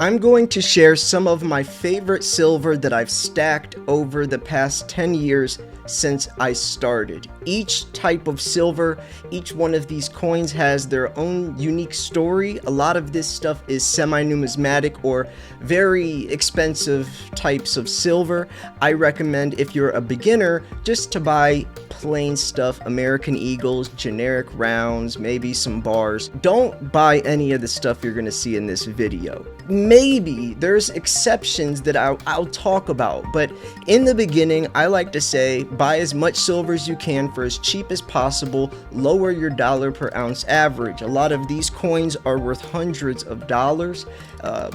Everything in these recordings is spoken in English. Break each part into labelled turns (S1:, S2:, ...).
S1: I'm going to share some of my favorite silver that I've stacked over the past 10 years since I started. Each type of silver, each one of these coins has their own unique story. A lot of this stuff is semi-numismatic or very expensive types of silver. I recommend, if you're a beginner, just to buy plain stuff, American Eagles, generic rounds, maybe some bars. Don't buy any of the stuff you're gonna see in this video. Maybe there's exceptions that I'll talk about, but in the beginning, I like to say buy as much silver as you can for as cheap as possible. Lower your dollar per ounce average. A lot of these coins are worth hundreds of dollars.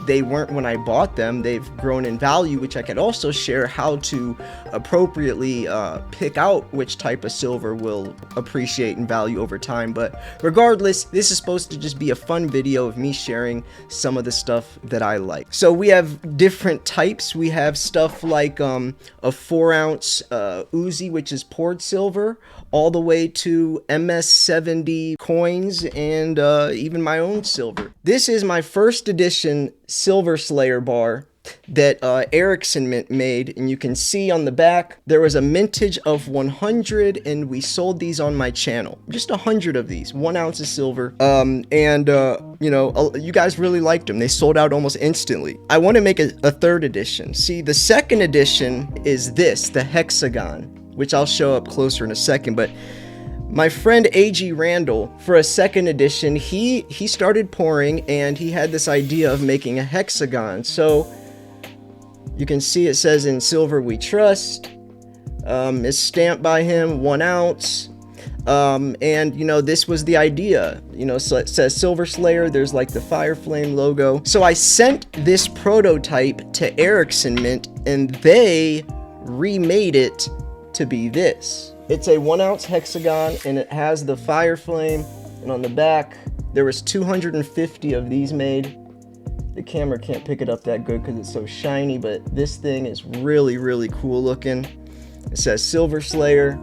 S1: They weren't when I bought them. They've grown in value, which I could also share how to appropriately pick out which type of silver will appreciate in value over time. But regardless, this is supposed to just be a fun video of me sharing some of the stuff that I like. So we have different types. We have stuff like a 4-ounce Uzi, which is poured silver, all the way to MS-70 coins and even my own silver. This is my first edition Silver Slayer bar that Ericsson made, and you can see on the back there was a mintage of 100, and we sold these on my channel, just 100 of these, 1 ounce of silver. You know, you guys really liked them. They sold out almost instantly. I want to make a third edition. See, the second edition is this, the hexagon, which I'll show up closer in a second. But my friend A.G. Randall, for a second edition, he started pouring, and he had this idea of making a hexagon. So you can see it says "In Silver We Trust." It's stamped by him, 1 ounce. And you know, this was the idea. You know, so it says Silver Slayer. There's like the fire flame logo. So I sent this prototype to Ericsson Mint, and they remade it to be this. It's a 1 ounce hexagon, and it has the fire flame. And on the back, there was 250 of these made. The camera can't pick it up that good because it's so shiny, but this thing is really, really cool looking. It says Silver Slayer.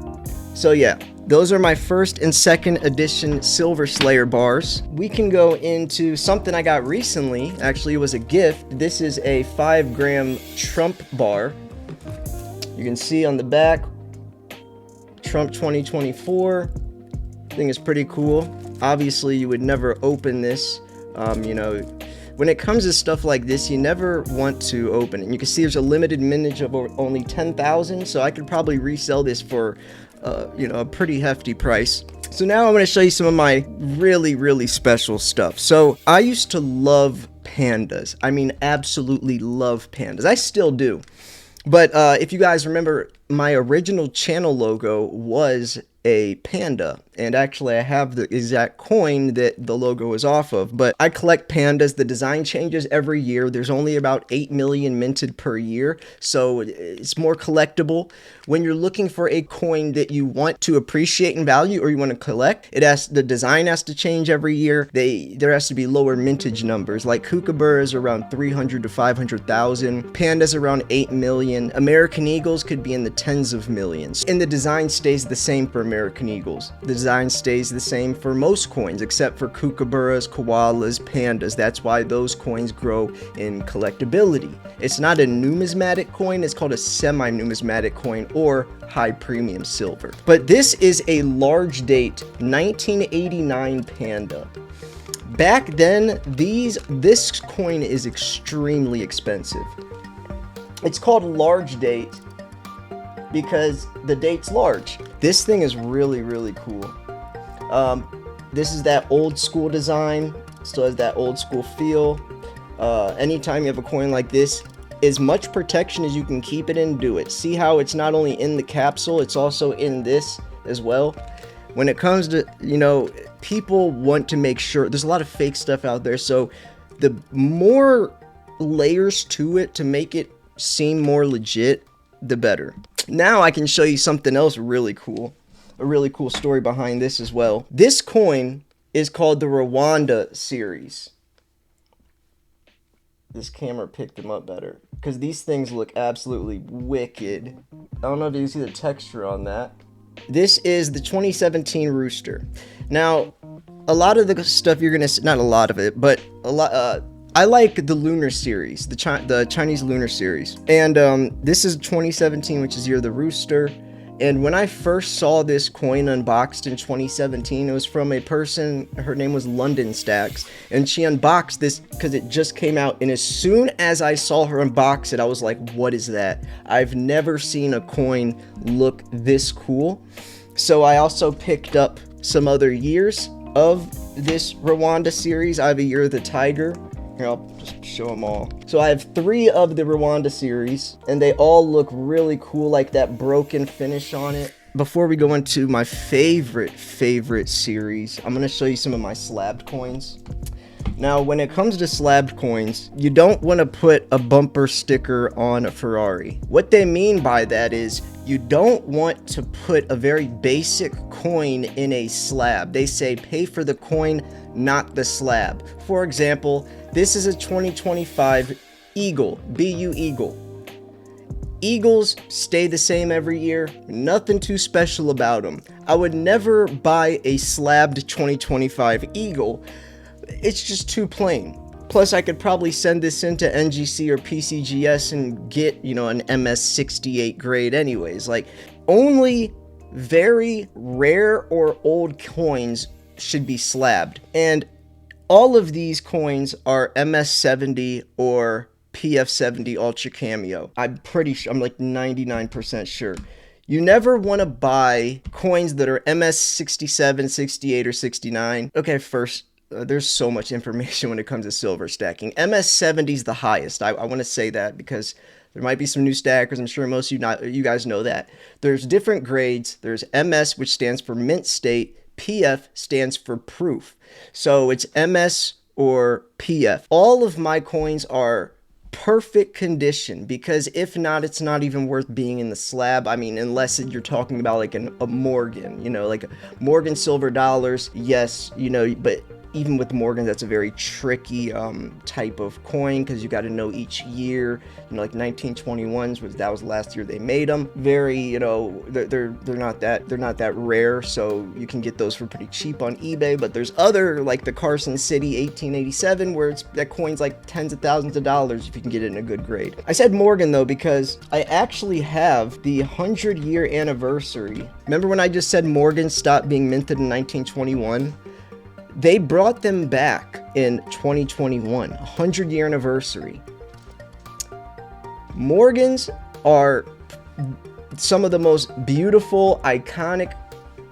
S1: So yeah, those are my first and second edition Silver Slayer bars. We can go into something I got recently. Actually, it was a gift. This is a 5-gram Trump bar. You can see on the back, Trump 2024. Thing is pretty cool. Obviously, you would never open this. You know, when it comes to stuff like this, you never want to open it. And you can see there's a limited mintage of only 10,000, so I could probably resell this for, you know, a pretty hefty price. So now I'm going to show you some of my really, really special stuff. So I used to love pandas. I mean, absolutely love pandas. I still do. But if you guys remember, my original channel logo was a panda, and actually I have the exact coin that the logo is off of. But I collect pandas. The design changes every year. There's only about 8 million minted per year, so it's more collectible. When you're looking for a coin that you want to appreciate in value or you want to collect, the design has to change every year. There has to be lower mintage numbers, like kookaburras around 300 to 500,000, pandas around 8 million, American Eagles could be in the tens of millions, and the design stays the same for American Eagles. The design stays the same for most coins except for kookaburras, koalas, pandas. That's why those coins grow in collectability. It's not a numismatic coin, it's called a semi-numismatic coin or high premium silver. But this is a large date 1989 panda. Back then, this coin is extremely expensive. It's called large date because the date's large. This thing is really, really cool. This is that old school design, still has that old school feel. Anytime you have a coin like this, as much protection as you can keep it in, do it. See how it's not only in the capsule, it's also in this as well. When it comes to, you know, people want to make sure, there's a lot of fake stuff out there, so the more layers to it to make it seem more legit, the better. Now I can show you something else really cool. A really cool story behind this as well. This coin is called the Rwanda series. This camera picked them up better because these things look absolutely wicked. I don't know if you can see the texture on that. This is the 2017 Rooster. Now, a lot of the stuff you're gonna see, not a lot of it, but a I like the Lunar series, the Chinese Lunar series. And this is 2017, which is Year of the Rooster. And when I first saw this coin unboxed in 2017, it was from a person, her name was London Stacks, and she unboxed this because it just came out. And as soon as I saw her unbox it, I was like, what is that? I've never seen a coin look this cool. So I also picked up some other years of this Rwanda series. I have a Year of the Tiger. Here, I'll just show them all. So I have 3 of the Rwanda series, and they all look really cool, like that broken finish on it. Before we go into my favorite series, I'm gonna show you some of my slabbed coins. Now, when it comes to slabbed coins, you don't want to put a bumper sticker on a Ferrari. What they mean by that is you don't want to put a very basic coin in a slab. They say pay for the coin, not the slab. For example, this is a 2025 Eagle, BU Eagle. Eagles stay the same every year, nothing too special about them. I would never buy a slabbed 2025 Eagle. It's just too plain. Plus, I could probably send this into NGC or PCGS and get, an MS68 grade anyways. Like, only very rare or old coins should be slabbed. And all of these coins are MS70 or PF70 Ultra Cameo. I'm pretty sure, I'm like 99% sure. You never want to buy coins that are MS67, 68, or 69. Okay, first, there's so much information when it comes to silver stacking. MS70 is the highest. I want to say that because there might be some new stackers. I'm sure most of you guys know that. There's different grades. There's MS, which stands for mint state. PF stands for proof. So it's MS or PF. All of my coins are perfect condition, because if not, it's not even worth being in the slab. I mean, unless you're talking about like a Morgan, like a Morgan silver dollars. Yes, but even with Morgan, that's a very tricky type of coin, because you got to know each year. Like 1921s that was the last year they made them. Very, they're not that rare, so you can get those for pretty cheap on eBay. But there's other, like the Carson City 1887, where that coin's like tens of thousands of dollars if you can get it in a good grade. I said Morgan though because I actually have the 100-year anniversary. Remember when I just said Morgan stopped being minted in 1921? They brought them back in 2021, 100-year anniversary. Morgans are some of the most beautiful, iconic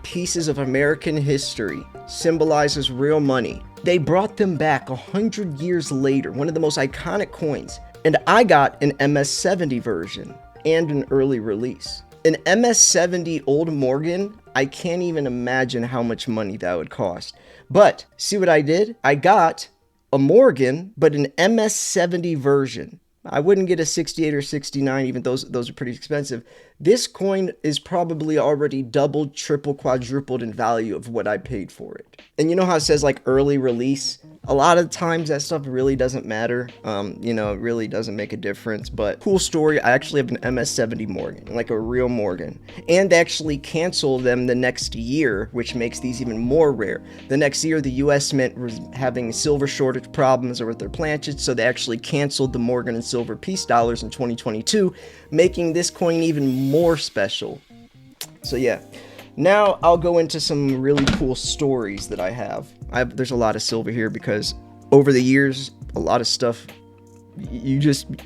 S1: pieces of American history. Symbolizes real money. They brought them back 100 years later, one of the most iconic coins. And I got an MS70 version and an early release. An MS70 old Morgan, I can't even imagine how much money that would cost. But see what I did? I got a Morgan, but an MS70 version. I wouldn't get a 68 or 69, even those are pretty expensive. This coin is probably already doubled, triple, quadrupled in value of what I paid for it. And you know how it says like early release? A lot of times that stuff really doesn't matter. It really doesn't make a difference. But cool story, I actually have an MS70 Morgan, like a real Morgan. And they actually canceled them the next year, which makes these even more rare. The next year, the US Mint was having silver shortage problems with their planchets, so they actually canceled the Morgan and silver piece dollars in 2022, making this coin even more special. So yeah. Now I'll go into some really cool stories that I have. There's a lot of silver here because over the years, a lot of stuff,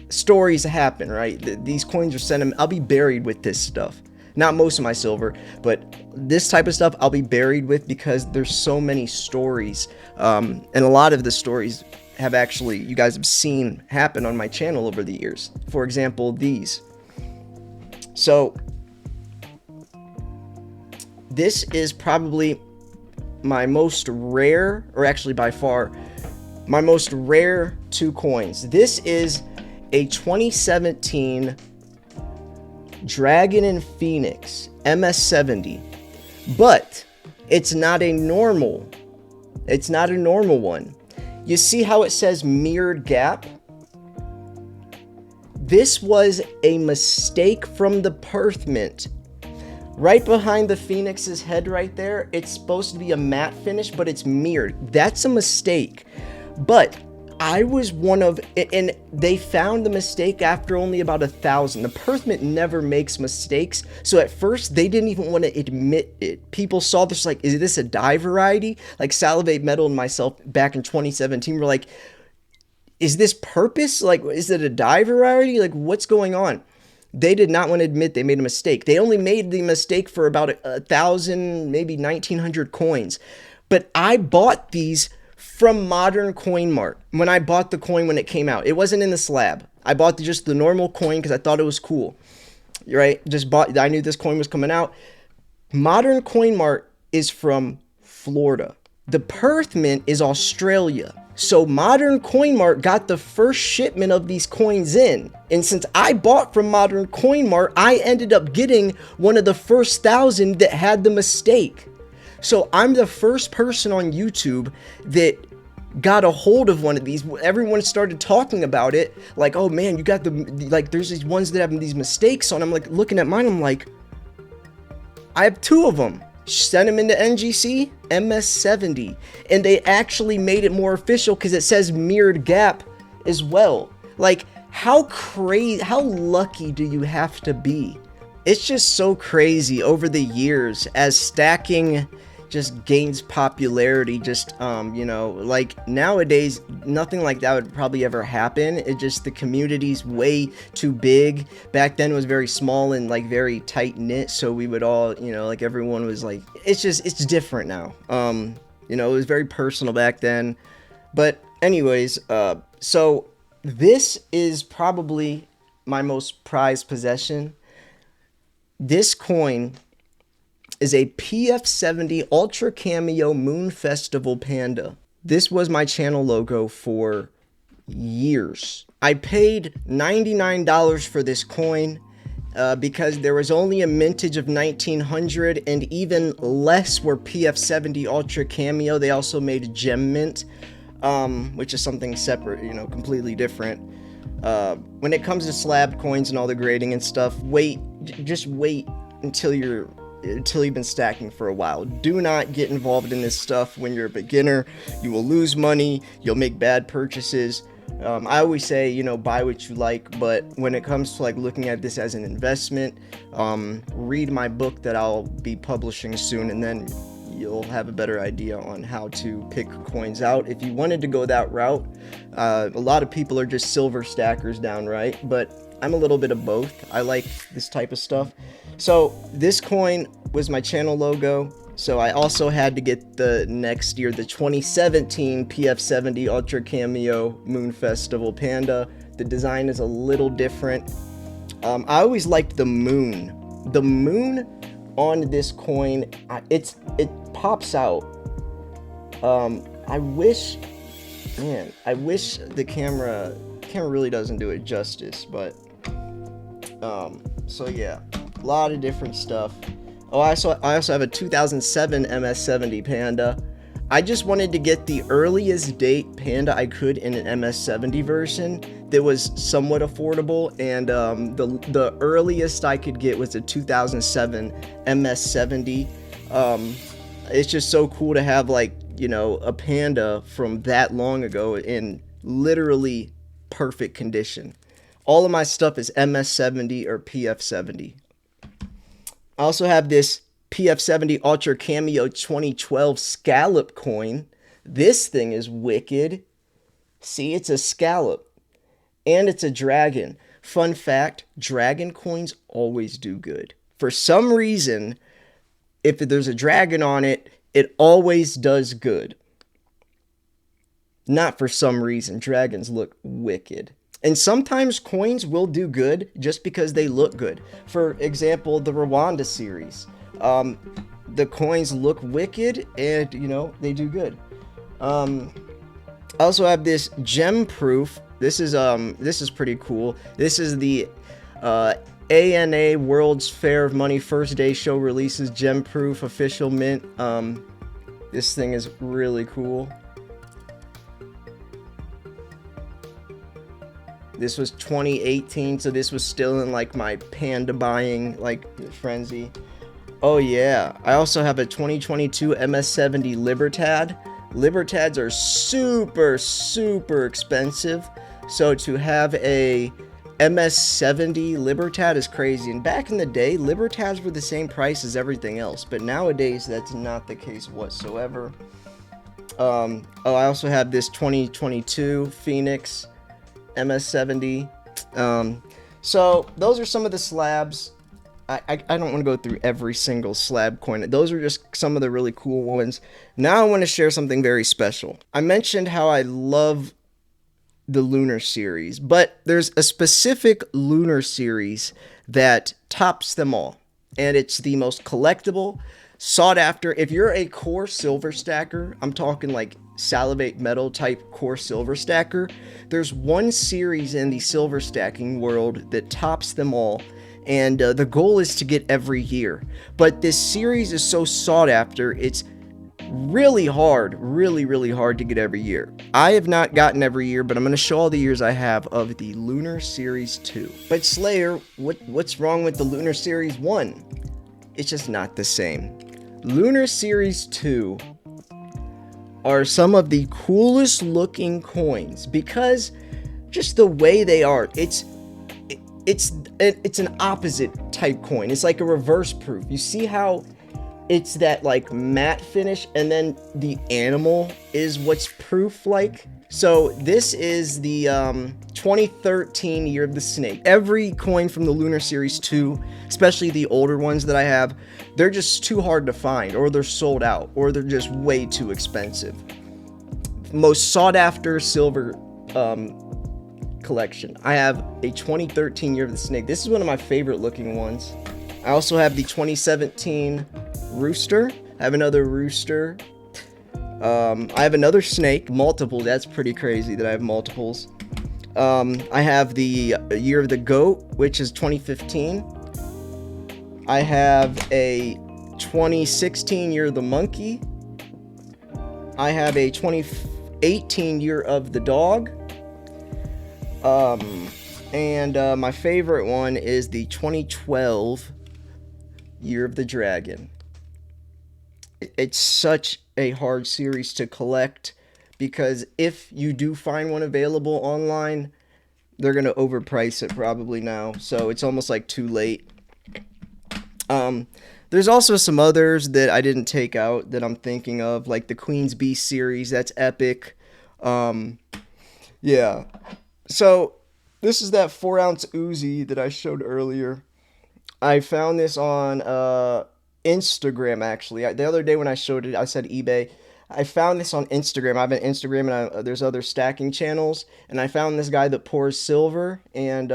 S1: stories happen, right? These coins are sentimental. I'll be buried with this stuff. Not most of my silver, but this type of stuff I'll be buried with because there's so many stories. And a lot of the stories have actually, you guys have seen happen on my channel over the years. For example, these. So, this is probably my most rare, or actually by far, my most rare 2 coins. This is a 2017 Dragon and Phoenix MS70, but it's not a normal one. You see how it says mirrored gap? This was a mistake from the Perth Mint. Right behind the Phoenix's head right there, it's supposed to be a matte finish, but it's mirrored. That's a mistake. But I was one of, and they found the mistake after only about 1,000. The Perth Mint never makes mistakes, so at first they didn't even want to admit it. People saw this like, is this a dye variety? Like Salivate Metal and myself back in 2017 were like, is this purpose? Like, is it a dye variety? Like, what's going on? They did not want to admit they made a mistake. They only made the mistake for about 1,000, maybe 1,900 coins. But I bought these from Modern Coin Mart when I bought the coin when it came out. It wasn't in the slab. I bought just the normal coin because I thought it was cool. Right? I knew this coin was coming out. Modern Coin Mart is from Florida. The Perth Mint is Australia. So Modern Coin Mart got the first shipment of these coins in. And since I bought from Modern Coin Mart, I ended up getting one of the first 1,000 that had the mistake. So I'm the first person on YouTube that got a hold of one of these. Everyone started talking about it. Like, oh man, you got there's these ones that have these mistakes on. I'm like looking at mine. I'm like, I have 2 of them. Sent them into NGC, MS70. And they actually made it more official because it says mirrored gap as well. Like, how lucky do you have to be? It's just so crazy over the years as stacking just gains popularity. Just like nowadays nothing like that would probably ever happen. It just, the community's way too big. Back then it was very small and like very tight knit, so we would all, like everyone was like, it's different now. It was very personal back then. But anyways, so this is probably my most prized possession. This coin is a PF70 Ultra Cameo Moon Festival Panda. This was my channel logo for years. I paid $99 for this coin because there was only a mintage of 1900, and even less were PF70 Ultra Cameo. They also made a gem mint, which is something separate, completely different. When it comes to slab coins and all the grading and stuff, just wait until you've been stacking for a while. Do not get involved in this stuff when you're a beginner. You will lose money. You'll make bad purchases. I always say, buy what you like, but when it comes to like looking at this as an investment, read my book that I'll be publishing soon, and then you'll have a better idea on how to pick coins out. If you wanted to go that route, a lot of people are just silver stackers downright, but I'm a little bit of both. I like this type of stuff. So this coin was my channel logo. So I also had to get the next year, the 2017 PF70 Ultra Cameo Moon Festival Panda. The design is a little different. I always liked the moon. The moon on this coin, it pops out. I wish the camera really doesn't do it justice, but so yeah, a lot of different stuff. Oh, I also have a 2007 MS70 Panda. I just wanted to get the earliest date Panda I could in an MS70 version that was somewhat affordable, and the earliest I could get was a 2007 MS70. It's just so cool to have a Panda from that long ago in literally perfect condition. All of my stuff is MS70 or PF70. I also have this PF70 Ultra Cameo 2012 scallop coin. This thing is wicked. See, it's a scallop. And it's a dragon. Fun fact, dragon coins always do good. For some reason, if there's a dragon on it, it always does good. Not for some reason. Dragons look wicked. And sometimes coins will do good just because they look good. For example, the Rwanda series. The coins look wicked and, they do good. I also have this gem proof. This is pretty cool. This is the ANA World's Fair of Money first day show releases gem proof official mint. This thing is really cool. This was 2018, so this was still in my panda buying frenzy. Oh yeah, I also have a 2022 MS70 Libertad. Libertads are super, super expensive. So to have a MS-70 Libertad is crazy. And back in the day, Libertads were the same price as everything else. But nowadays, that's not the case whatsoever. Oh, I also have this 2022 Phoenix MS-70. So those are some of the slabs. I don't want to go through every single slab coin. Those are just some of the really cool ones. Now I want to share something very special. I mentioned how I love the Lunar series, but there's a specific Lunar series that tops them all. And it's the most collectible, sought after. If you're a core silver stacker, I'm talking like salivate metal type core silver stacker, there's one series in the silver stacking world that tops them all. And the goal is to get every year. But this series is so sought after, it's really hard, really hard to get every year. I have not gotten every year, but I'm going to show all the years I have of the Lunar Series 2. But Slayer, what's wrong with the Lunar Series 1? It's just not the same. Lunar Series 2 are some of the coolest looking coins because just the way they are. It's an opposite type coin. It's like a reverse proof. You see how it's that like matte finish and then the animal is what's proof like? So this is the 2013 Year of the Snake. Every coin from the Lunar Series 2, especially the older ones that I have, they're just too hard to find, or they're sold out, or they're just way too expensive. Most sought after silver collection. I have a 2013 Year of the Snake. This is one of my favorite looking ones. I also have the 2017 Rooster. I have another Rooster. I have another Snake. Multiple. That's pretty crazy that I have multiples. I have the Year of the Goat, which is 2015. I have a 2016 Year of the Monkey. I have a 2018 Year of the Dog. And my favorite one is the 2012 Year of the Dragon. It's such a hard series to collect because if you do find one available online, they're going to overprice it probably now. So it's almost like too late. There's also some others that I didn't take out that I'm thinking of, like the Queen's Beast series. That's epic. Yeah. So this is that 4-ounce Uzi that I showed earlier. I found this on Instagram, actually. The other day when I showed it, I said eBay. I found this on Instagram. I have an Instagram, and there's other stacking channels. And I found this guy that pours silver, and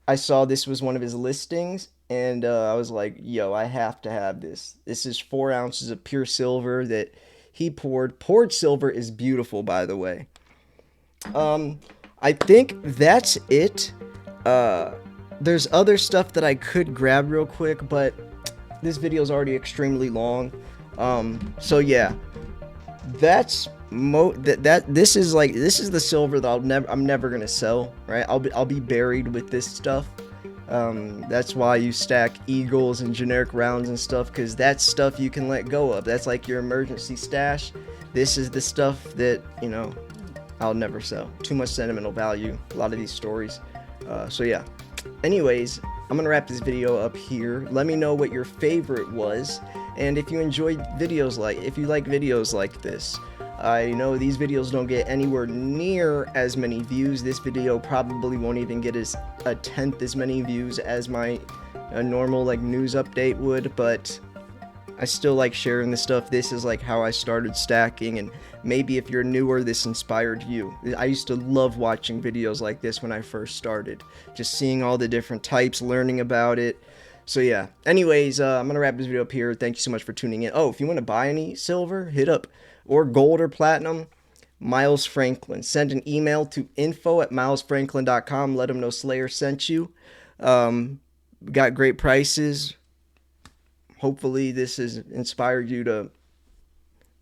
S1: I saw this was one of his listings. And I was like, yo, I have to have this. This is 4 ounces of pure silver that he poured. Poured silver is beautiful, by the way. I think that's it. There's other stuff that I could grab real quick, but this video is already extremely long. So yeah, that's this is the silver that I'm never gonna sell, right? I'll be buried with this stuff. That's why you stack eagles and generic rounds and stuff, because that's stuff you can let go of. That's like your emergency stash. This is the stuff that, you know, I'll never sell. Too much sentimental value, a lot of these stories. So yeah. Anyways, I'm gonna wrap this video up here. Let me know what your favorite was, and if you enjoyed videos if you like videos like this. I know these videos don't get anywhere near as many views. This video probably won't even get a tenth as many views as my normal like news update would, but I still like sharing this stuff. This is like how I started stacking, and maybe if you're newer, this inspired you. I used to love watching videos like this when I first started. Just seeing all the different types, learning about it. So yeah. Anyways, I'm going to wrap this video up here. Thank you so much for tuning in. Oh, if you want to buy any silver, hit up, or gold or platinum, Miles Franklin. Send an email to info@milesfranklin.com. Let them know Slayer sent you. Got great prices. Hopefully this has inspired you to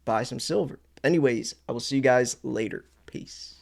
S1: buy some silver. Anyways, I will see you guys later. Peace.